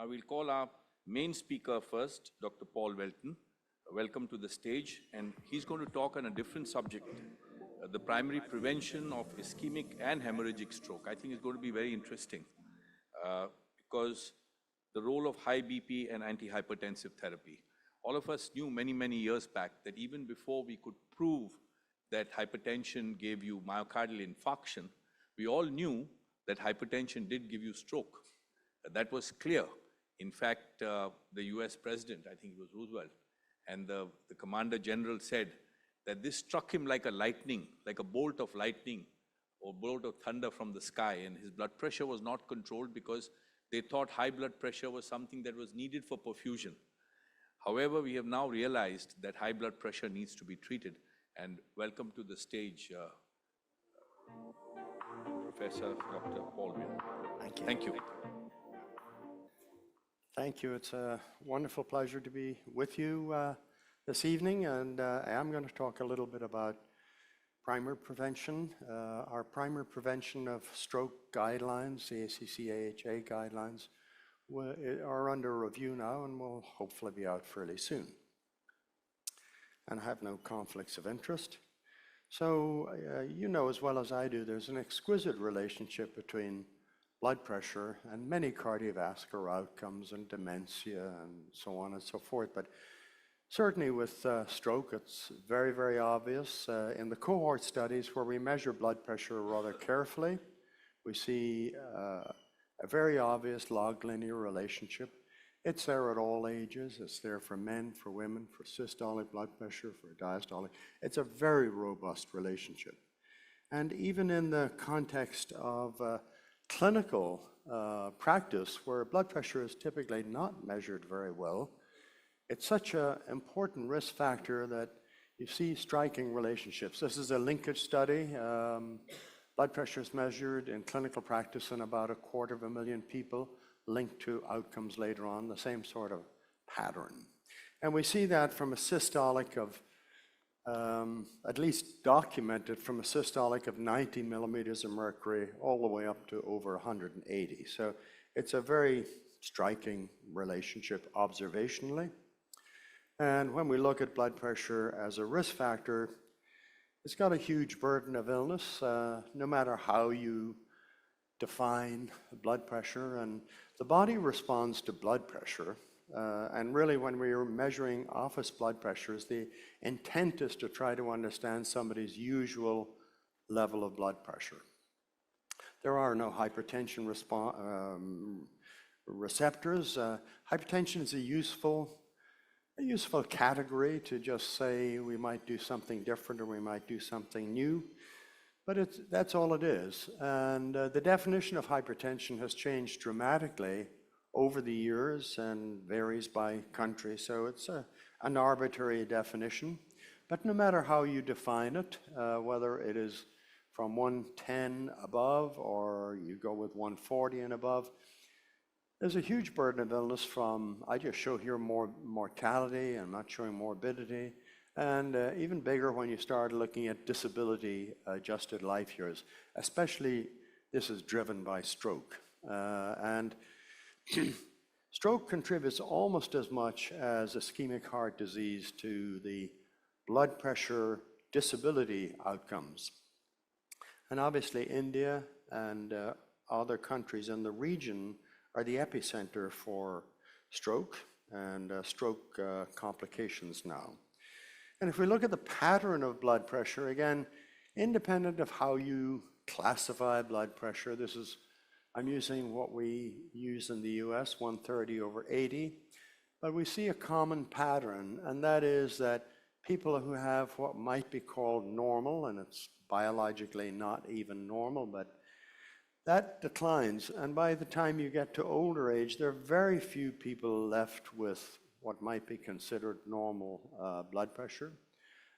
I will call our main speaker first, Dr. Paul Whelton. Welcome to the stage, and he's going to talk on a different subject, the primary prevention of ischemic and hemorrhagic stroke. I think it's going to be very interesting because the role of high BP and antihypertensive therapy. All of us knew many, many years back that even before we could prove that hypertension gave you myocardial infarction, we all knew that hypertension did give you stroke. That was clear. In fact, the US president, I think it was Roosevelt, and the commander general said that this struck him like a lightning, like a bolt of lightning or bolt of thunder from the sky, and his blood pressure was not controlled because they thought high blood pressure was something that was needed for perfusion. However, we have now realized that high blood pressure needs to be treated. And welcome to the stage, Professor Dr. Paul Whelton. Thank you. Thank you. Thank you. It's a wonderful pleasure to be with you this evening, and I am going to talk a little bit about primary prevention. Our primary prevention of stroke guidelines, the ACC/AHA guidelines, are under review now and will hopefully be out fairly soon. And I have no conflicts of interest. So you know as well as I do, there's an exquisite relationship between blood pressure and many cardiovascular outcomes and dementia and so on and so forth. But certainly with stroke, it's very, very obvious. In the cohort studies where we measure blood pressure rather carefully, we see a very obvious log linear relationship. It's there at all ages. It's there for men, for women, for systolic blood pressure, for diastolic. It's a very robust relationship. And even in the context of clinical practice, where blood pressure is typically not measured very well, it's such an important risk factor that you see striking relationships. This is a linkage study. Blood pressure is measured in clinical practice in about 250,000 people, linked to outcomes later on, the same sort of pattern. And we see that from a systolic of, at least documented from a systolic of 90 millimeters of mercury all the way up to over 180. So it's a very striking relationship observationally. And when we look at blood pressure as a risk factor, it's got a huge burden of illness, no matter how you define blood pressure. And the body responds to blood pressure. And really, when we are measuring office blood pressures, the intent is to try to understand somebody's usual level of blood pressure. There are no hypertension receptors. Hypertension is a useful category to just say we might do something different or we might do something new, but that's all it is. And the definition of hypertension has changed dramatically over the years and varies by country, so it's an arbitrary definition. But no matter how you define it, whether it is from 110 above or you go with 140 and above, there's a huge burden of illness from, I just show here more mortality, I'm not showing morbidity, and even bigger when you start looking at disability adjusted life years, especially this is driven by stroke. And stroke contributes almost as much as ischemic heart disease to the blood pressure disability outcomes. And obviously India and other countries in the region are the epicenter for stroke and stroke complications now. And if we look at the pattern of blood pressure, again, independent of how you classify blood pressure, I'm using what we use in the US, 130/80, but we see a common pattern, and that is that people who have what might be called normal, and it's biologically not even normal, but that declines, and by the time you get to older age, there are very few people left with what might be considered normal blood pressure.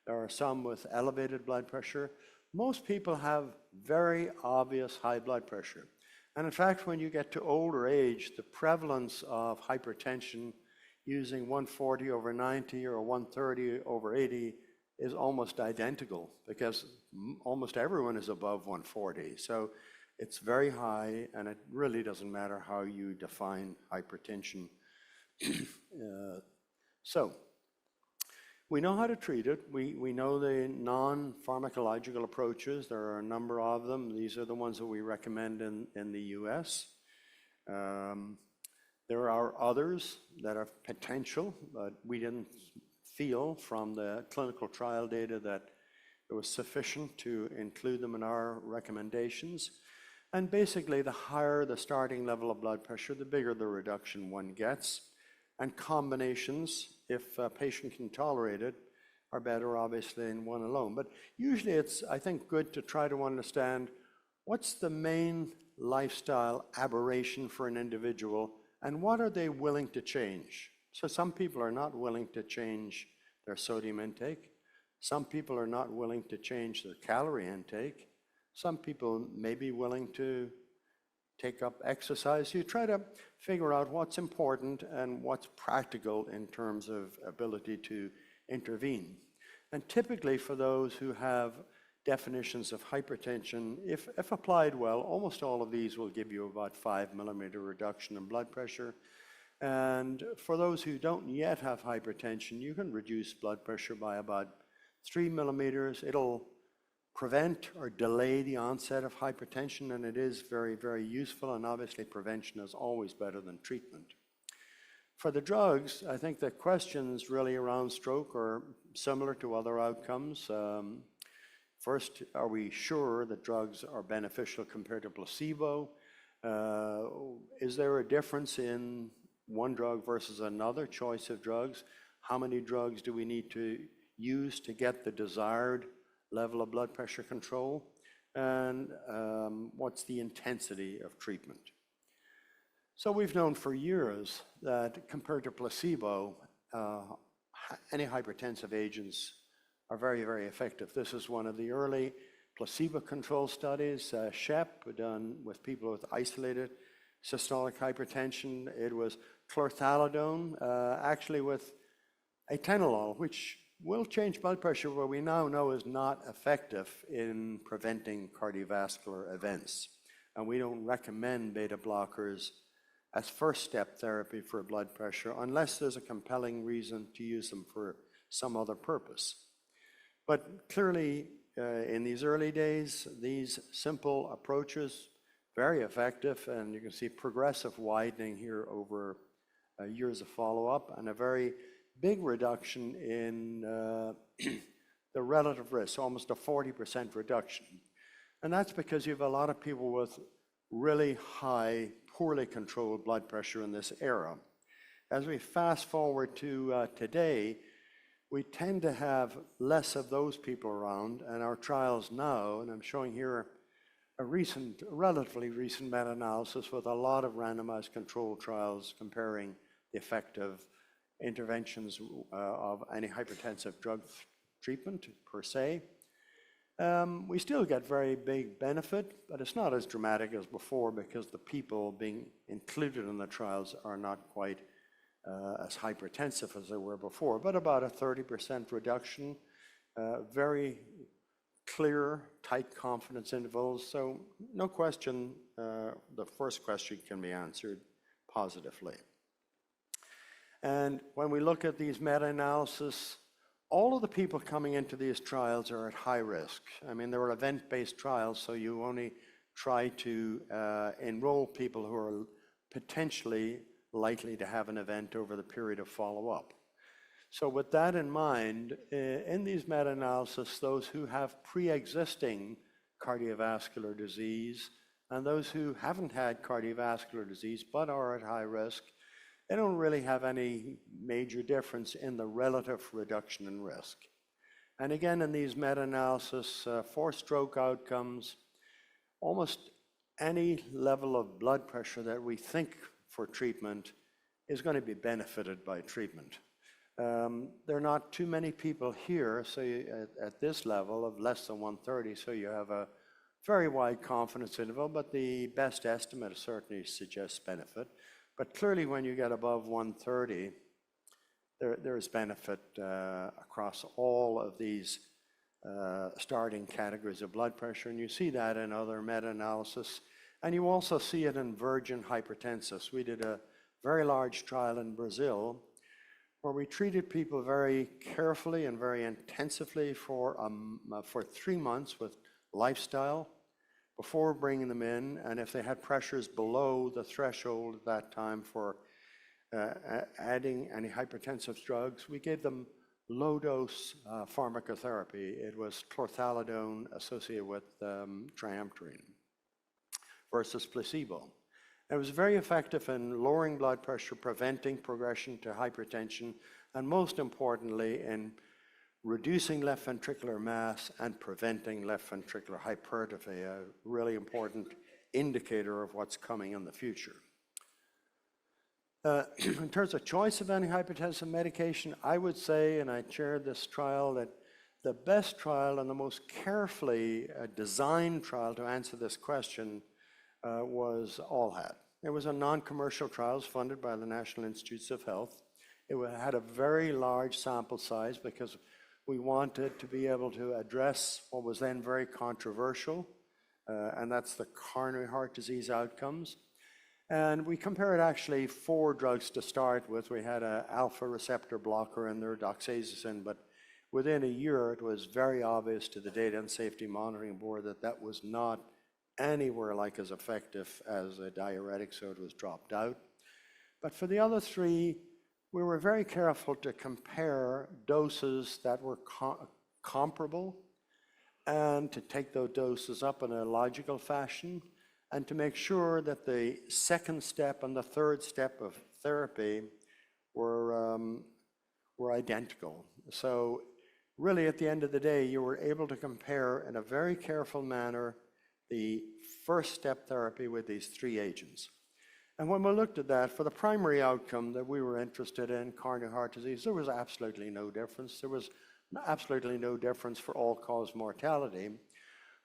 There are some with elevated blood pressure. Most people have very obvious high blood pressure. And in fact, when you get to older age, the prevalence of hypertension using 140/90 or 130/80 is almost identical because almost everyone is above 140. So it's very high, and it really doesn't matter how you define hypertension. So we know how to treat it. We know the non-pharmacological approaches. There are a number of them. These are the ones that we recommend in the US. There are others that are potential, but we didn't feel from the clinical trial data that it was sufficient to include them in our recommendations. And basically, the higher the starting level of blood pressure, the bigger the reduction one gets. And combinations, if a patient can tolerate it, are better, obviously, than one alone. But usually it's, I think, good to try to understand what's the main lifestyle aberration for an individual and what are they willing to change. So some people are not willing to change their sodium intake. Some people are not willing to change their calorie intake. Some people may be willing to take up exercise. You try to figure out what's important and what's practical in terms of ability to intervene. And typically for those who have definitions of hypertension, if applied well, almost all of these will give you about 5 millimeter reduction in blood pressure. And for those who don't yet have hypertension, you can reduce blood pressure by about 3 millimeters. It'll prevent or delay the onset of hypertension, and it is very, very useful, and obviously prevention is always better than treatment. For the drugs, I think the questions really around stroke are similar to other outcomes. First, are we sure that drugs are beneficial compared to placebo? Is there a difference in one drug versus another choice of drugs? How many drugs do we need to use to get the desired level of blood pressure control? And what's the intensity of treatment? So we've known for years that compared to placebo, antihypertensive agents are very, very effective. This is one of the early placebo-controlled studies, SHEP, done with people with isolated systolic hypertension. It was chlorthalidone, actually with atenolol, which will change blood pressure, but we now know is not effective in preventing cardiovascular events. And we don't recommend beta blockers as first-step therapy for blood pressure unless there's a compelling reason to use them for some other purpose. But clearly, in these early days, these simple approaches, very effective, and you can see progressive widening here over years of follow-up, and a very big reduction in the relative risk, almost a 40% reduction. And that's because you have a lot of people with really high, poorly controlled blood pressure in this era. As we fast forward to today, we tend to have less of those people around, and our trials now, and I'm showing here a relatively recent meta-analysis with a lot of randomized controlled trials comparing the effect of interventions of antihypertensive drug treatment per se. We still get very big benefit, but it's not as dramatic as before because the people being included in the trials are not quite as hypertensive as they were before, but about a 30% reduction, very clear, tight confidence intervals. So no question, the first question can be answered positively. And when we look at these meta-analysis, all of the people coming into these trials are at high risk. I mean, they're event-based trials, so you only try to enroll people who are potentially likely to have an event over the period of follow-up. So with that in mind, in these meta-analysis, those who have pre-existing cardiovascular disease and those who haven't had cardiovascular disease but are at high risk, they don't really have any major difference in the relative reduction in risk. And again, in these meta-analysis for stroke outcomes, almost any level of blood pressure that we think for treatment is going to be benefited by treatment. There are not too many people here, so at this level of less than 130, so you have a very wide confidence interval, but the best estimate certainly suggests benefit. But clearly when you get above 130, there is benefit across all of these starting categories of blood pressure, and you see that in other meta-analysis. And you also see it in virgin hypertensives. We did a very large trial in Brazil where we treated people very carefully and very intensively for 3 months with lifestyle before bringing them in. And if they had pressures below the threshold at that time for adding antihypertensive drugs, we gave them low-dose pharmacotherapy. It was chlorthalidone associated with triamterene versus placebo. It was very effective in lowering blood pressure, preventing progression to hypertension, and most importantly, in reducing left ventricular mass and preventing left ventricular hypertrophy, a really important indicator of what's coming in the future. In terms of choice of antihypertensive medication, I would say, and I chaired this trial, that the best trial and the most carefully designed trial to answer this question was ALLHAT. It was a non-commercial trial funded by the National Institutes of Health. It had a very large sample size because we wanted to be able to address what was then very controversial, and that's the coronary heart disease outcomes. And we compared actually 4 drugs to start with. We had an alpha receptor blocker in there, doxazosin, but within a year it was very obvious to the Data and Safety Monitoring Board that that was not anywhere like as effective as a diuretic, so it was dropped out. But for the other 3, we were very careful to compare doses that were comparable and to take those doses up in a logical fashion and to make sure that the second step and the third step of therapy were identical. So really at the end of the day, you were able to compare in a very careful manner the first step therapy with these 3 agents. And when we looked at that, for the primary outcome that we were interested in, coronary heart disease, there was absolutely no difference. There was absolutely no difference for all-cause mortality.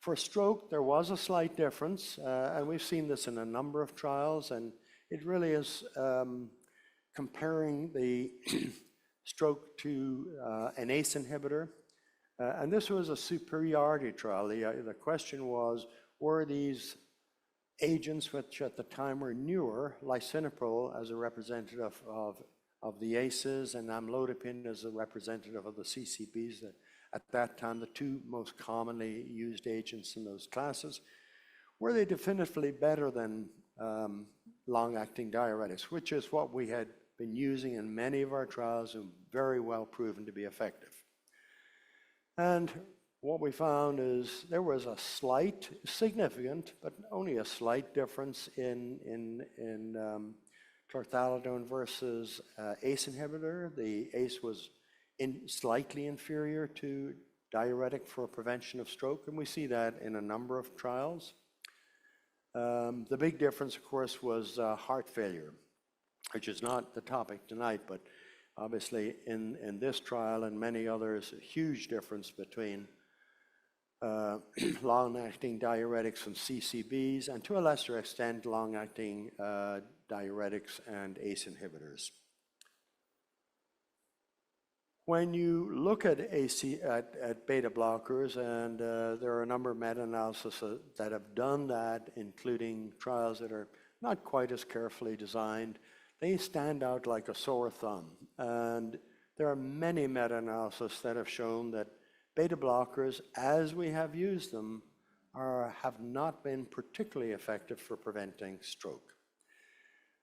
For stroke, there was a slight difference, and we've seen this in a number of trials, and it really is comparing the stroke to an ACE inhibitor. And this was a superiority trial. The question was, were these agents, which at the time were newer, lisinopril as a representative of the ACEs and amlodipine as a representative of the CCBs, that at that time the 2 most commonly used agents in those classes, were they definitively better than long-acting diuretics, which is what we had been using in many of our trials and very well proven to be effective. And what we found is there was a slight, significant, but only a slight difference in chlorthalidone versus ACE inhibitor. The ACE was slightly inferior to diuretic for prevention of stroke, and we see that in a number of trials. The big difference, of course, was heart failure, which is not the topic tonight, but obviously in this trial and many others, a huge difference between long-acting diuretics and CCBs, and to a lesser extent, long-acting diuretics and ACE inhibitors. When you look at beta blockers, and there are a number of meta-analyses that have done that, including trials that are not quite as carefully designed, they stand out like a sore thumb. And there are many meta-analyses that have shown that beta blockers, as we have used them, have not been particularly effective for preventing stroke.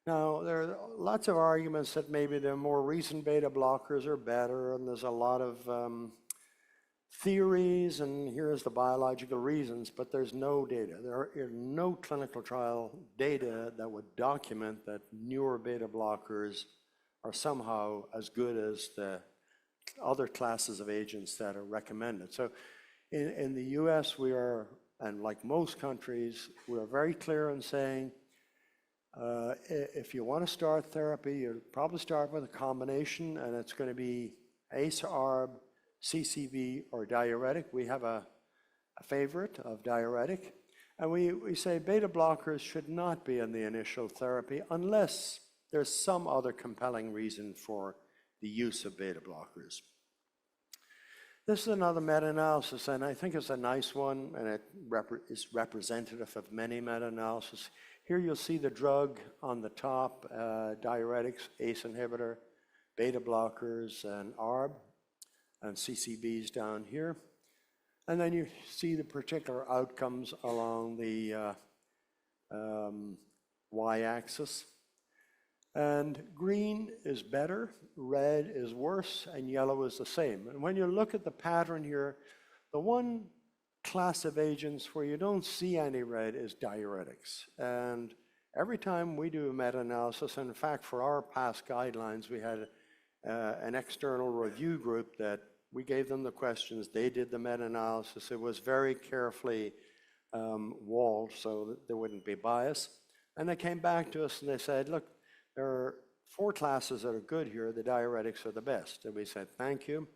Now, there are lots of arguments that maybe the more recent beta blockers are better, and there's a lot of theories, and here's the biological reasons, but there's no data. There are no clinical trial data that would document that newer beta blockers are somehow as good as the other classes of agents that are recommended. So in the US, we are, and like most countries, we are very clear in saying, if you want to start therapy, you probably start with a combination, and it's going to be ACE-ARB, CCB, or diuretic. We have a favorite of diuretic, and we say beta blockers should not be in the initial therapy unless there's some other compelling reason for the use of beta blockers. This is another meta-analysis, and I think it's a nice one, and it is representative of many meta-analyses. Here you'll see the drug on the top, diuretics, ACE inhibitor, beta blockers, and ARB, and CCBs down here. And then you see the particular outcomes along the y-axis. And green is better, red is worse, and yellow is the same. And when you look at the pattern here, the one class of agents where you don't see any red is diuretics. And every time we do a meta-analysis, and in fact for our past guidelines, we had an external review group that we gave them the questions, they did the meta-analysis. It was very carefully walled so that there wouldn't be bias. And they came back to us and they said, look, there are 4 classes that are good here, the diuretics are the best. And we said, thank you.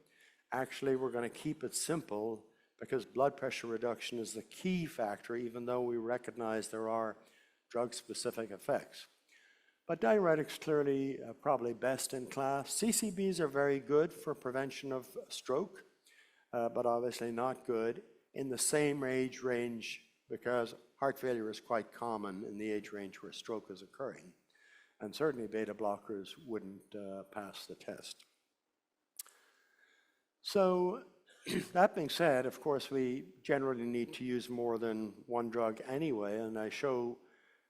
Actually, we're going to keep it simple because blood pressure reduction is the key factor, even though we recognize there are drug-specific effects. But diuretics clearly probably best in class. CCBs are very good for prevention of stroke, but obviously not good in the same age range because heart failure is quite common in the age range where stroke is occurring. And certainly beta blockers wouldn't pass the test. So that being said, of course, we generally need to use more than one drug anyway, and I show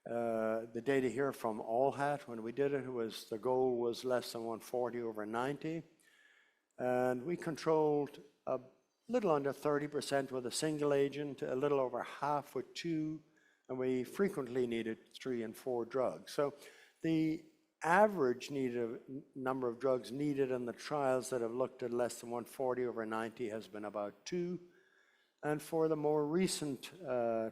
the data here from ALLHAT. When we did it, the goal was less than 140/90, and we controlled a little under 30% with a single agent, a little over half with 2, and we frequently needed 3 and 4 drugs. So the average number of drugs needed in the trials that have looked at less than 140/90 has been about 2. And for the more recent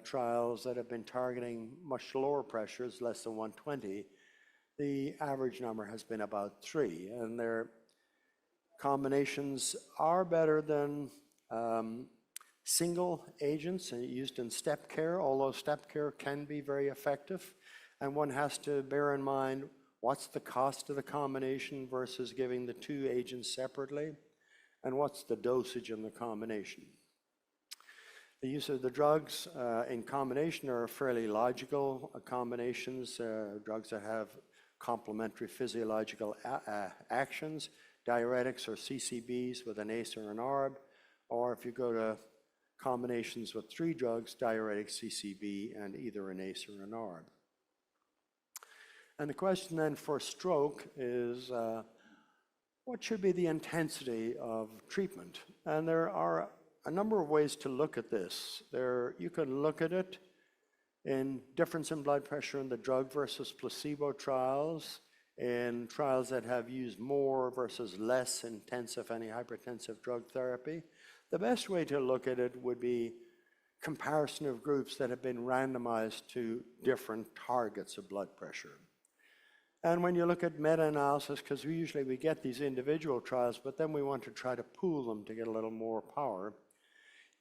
trials that have been targeting much lower pressures, less than 120, the average number has been about 3. And their combinations are better than single agents used in step care, although step care can be very effective. And one has to bear in mind what's the cost of the combination versus giving the 2 agents separately, and what's the dosage in the combination. The use of the drugs in combination are fairly logical combinations, drugs that have complementary physiological actions, diuretics or CCBs with an ACE or an ARB, or if you go to combinations with 3 drugs, diuretic, CCB, and either an ACE or an ARB. And the question then for stroke is, what should be the intensity of treatment? And there are a number of ways to look at this. You can look at it in difference in blood pressure in the drug versus placebo trials, in trials that have used more versus less intensive antihypertensive drug therapy. The best way to look at it would be comparison of groups that have been randomized to different targets of blood pressure. And when you look at meta-analysis, because we get these individual trials, but then we want to try to pool them to get a little more power.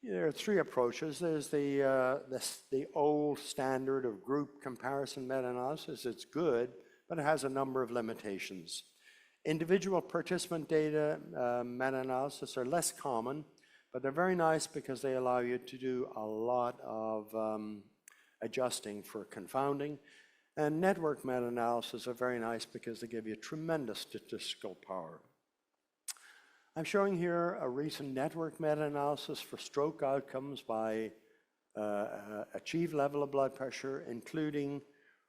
There are 3 approaches. There's the old standard of group comparison meta-analysis. It's good, but it has a number of limitations. Individual participant data meta-analysis are less common, but they're very nice because they allow you to do a lot of adjusting for confounding. And network meta-analysis are very nice because they give you tremendous statistical power. I'm showing here a recent network meta-analysis for stroke outcomes by achieved level of blood pressure, including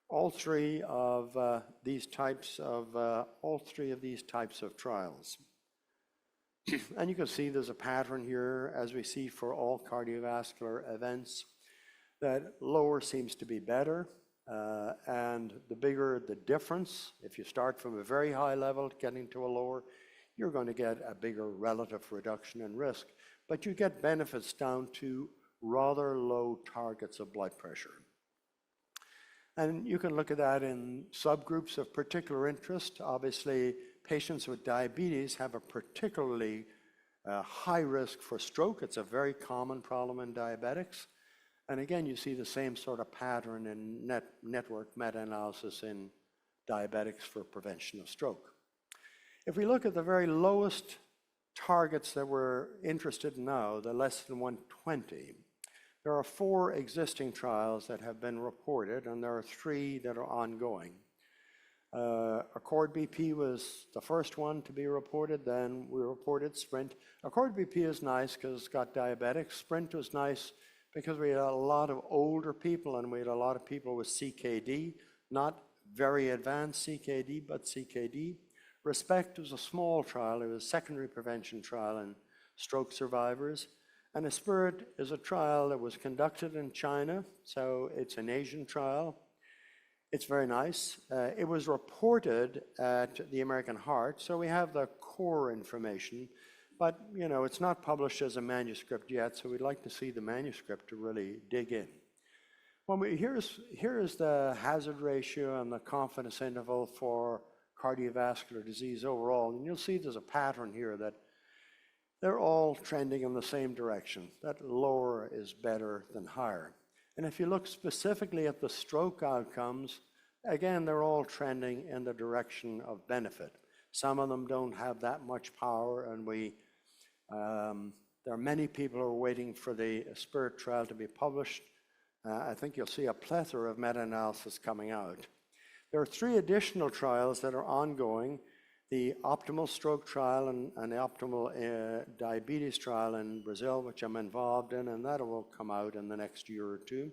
all three of these types of trials. And you can see there's a pattern here, as we see for all cardiovascular events, that lower seems to be better. And the bigger the difference, if you start from a very high level getting to a lower, you're going to get a bigger relative reduction in risk. But you get benefits down to rather low targets of blood pressure. And you can look at that in subgroups of particular interest. Obviously, patients with diabetes have a particularly high risk for stroke. It's a very common problem in diabetics. And again, you see the same sort of pattern in network meta-analysis in diabetics for prevention of stroke. If we look at the very lowest targets that we're interested in now, the less than 120, there are 4 existing trials that have been reported, and there are 3 that are ongoing. Accord BP was the first one to be reported, then we reported Sprint. Accord BP is nice because it's got diabetics. Sprint was nice because we had a lot of older people and we had a lot of people with CKD, not very advanced CKD, but CKD. Respect was a small trial. It was a secondary prevention trial in stroke survivors. And Spirit is a trial that was conducted in China, so it's an Asian trial. It's very nice. It was reported at the American Heart, so we have the core information, but you know, it's not published as a manuscript yet, so we'd like to see the manuscript to really dig in. Here's the hazard ratio and the confidence interval for cardiovascular disease overall, and you'll see there's a pattern here that they're all trending in the same direction, that lower is better than higher. And if you look specifically at the stroke outcomes, again, they're all trending in the direction of benefit. Some of them don't have that much power, and there are many people who are waiting for the Spirit trial to be published. I think you'll see a plethora of meta-analysis coming out. There are 3 additional trials that are ongoing: the optimal stroke trial and the optimal diabetes trial in Brazil, which I'm involved in, and that will come out in the next year or 2.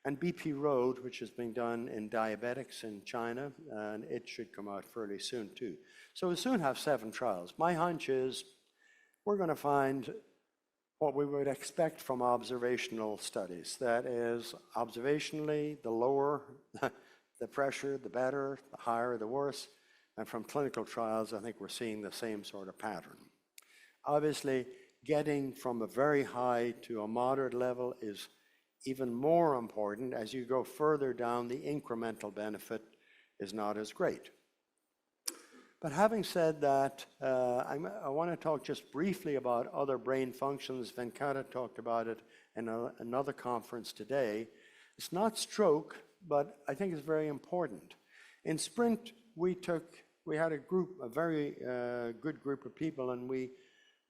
And BP Road, which is being done in diabetics in China, and it should come out fairly soon too. So we'll soon have 7 trials. My hunch is we're going to find what we would expect from observational studies. That is, observationally, the lower the pressure, the better; the higher, the worse. And from clinical trials, I think we're seeing the same sort of pattern. Obviously, getting from a very high to a moderate level is even more important. As you go further down, the incremental benefit is not as great. But having said that, I want to talk just briefly about other brain functions. Venkata talked about it in another conference today. It's not stroke, but I think it's very important. In Sprint, we had a very good group of people, and we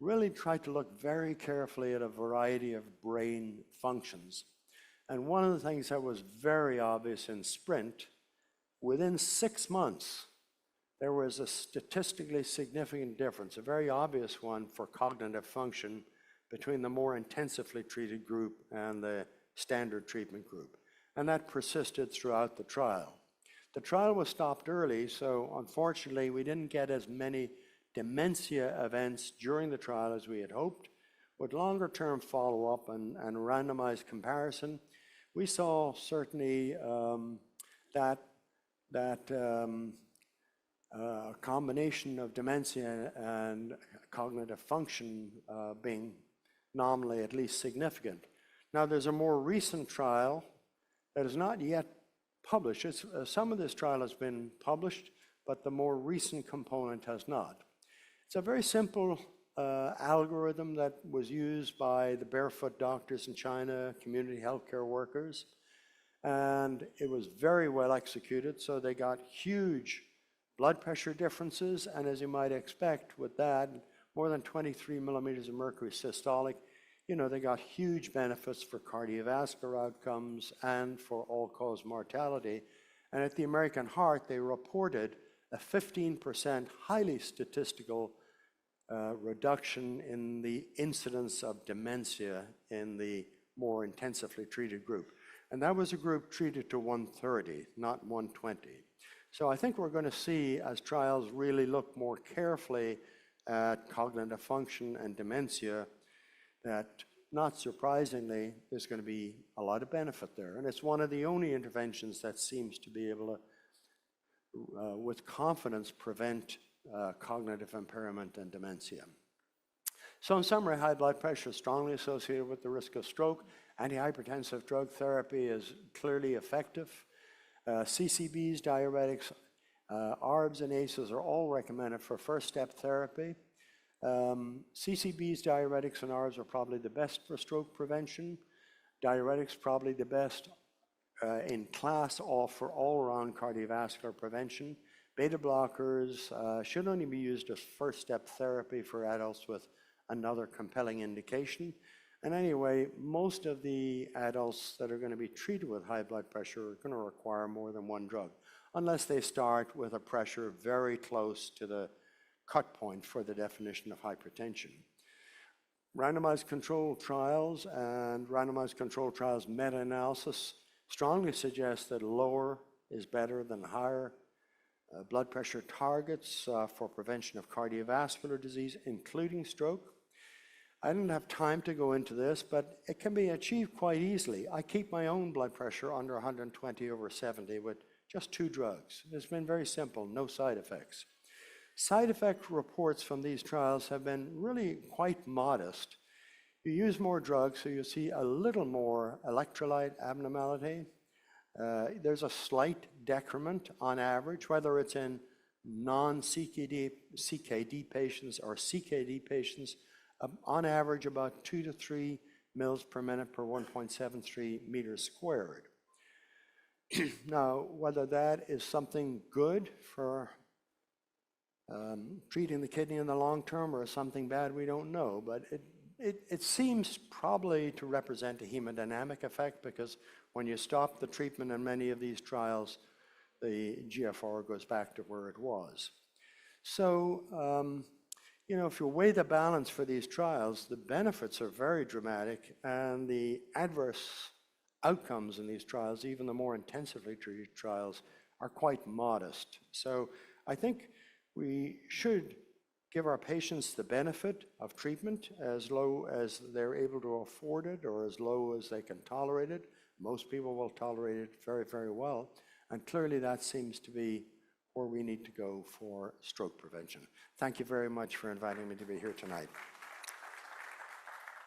really tried to look very carefully at a variety of brain functions. And one of the things that was very obvious in Sprint, within 6 months, there was a statistically significant difference, a very obvious one for cognitive function, between the more intensively treated group and the standard treatment group. And that persisted throughout the trial. The trial was stopped early, so unfortunately we didn't get as many dementia events during the trial as we had hoped. With longer term follow-up and randomized comparison, we saw certainly that combination of dementia and cognitive function being nominally at least significant. Now there's a more recent trial that is not yet published. Some of this trial has been published, but the more recent component has not. It's a very simple algorithm that was used by the barefoot doctors in China, community healthcare workers, and it was very well executed. So they got huge blood pressure differences, and as you might expect with that, more than 23 millimeters of mercury systolic, you know, they got huge benefits for cardiovascular outcomes and for all-cause mortality. And at the American Heart, they reported a 15% highly statistical reduction in the incidence of dementia in the more intensively treated group. And that was a group treated to 130, not 120. So I think we're going to see, as trials really look more carefully at cognitive function and dementia, that not surprisingly, there's going to be a lot of benefit there. And it's one of the only interventions that seems to be able to, with confidence, prevent cognitive impairment and dementia. So in summary, high blood pressure is strongly associated with the risk of stroke. Antihypertensive drug therapy is clearly effective. CCBs, diuretics, ARBs, and ACEs are all recommended for first-step therapy. CCBs, diuretics, and ARBs are probably the best for stroke prevention. Diuretics probably the best in class for all-around cardiovascular prevention. Beta blockers should only be used as first-step therapy for adults with another compelling indication. And anyway, most of the adults that are going to be treated with high blood pressure are going to require more than one drug, unless they start with a pressure very close to the cut point for the definition of hypertension. Randomized controlled trials and randomized controlled trials meta-analysis strongly suggest that lower is better than higher blood pressure targets for prevention of cardiovascular disease, including stroke. I didn't have time to go into this, but it can be achieved quite easily. I keep my own blood pressure under 120/70 with just 2 drugs. It's been very simple, no side effects. Side effect reports from these trials have been really quite modest. You use more drugs, so you see a little more electrolyte abnormality. There's a slight decrement on average, whether it's in non-CKD patients or CKD patients, on average about 2 to 3 mils per minute per 1.73 meters squared. Now, whether that is something good for treating the kidney in the long term or something bad, we don't know, but it seems probably to represent a hemodynamic effect, because when you stop the treatment in many of these trials, the GFR goes back to where it was. So, if you weigh the balance for these trials, the benefits are very dramatic, and the adverse outcomes in these trials, even the more intensively treated trials, are quite modest. So I think we should give our patients the benefit of treatment as low as they're able to afford it, or as low as they can tolerate it. Most people will tolerate it very, very well. And clearly that seems to be where we need to go for stroke prevention. Thank you very much for inviting me to be here tonight.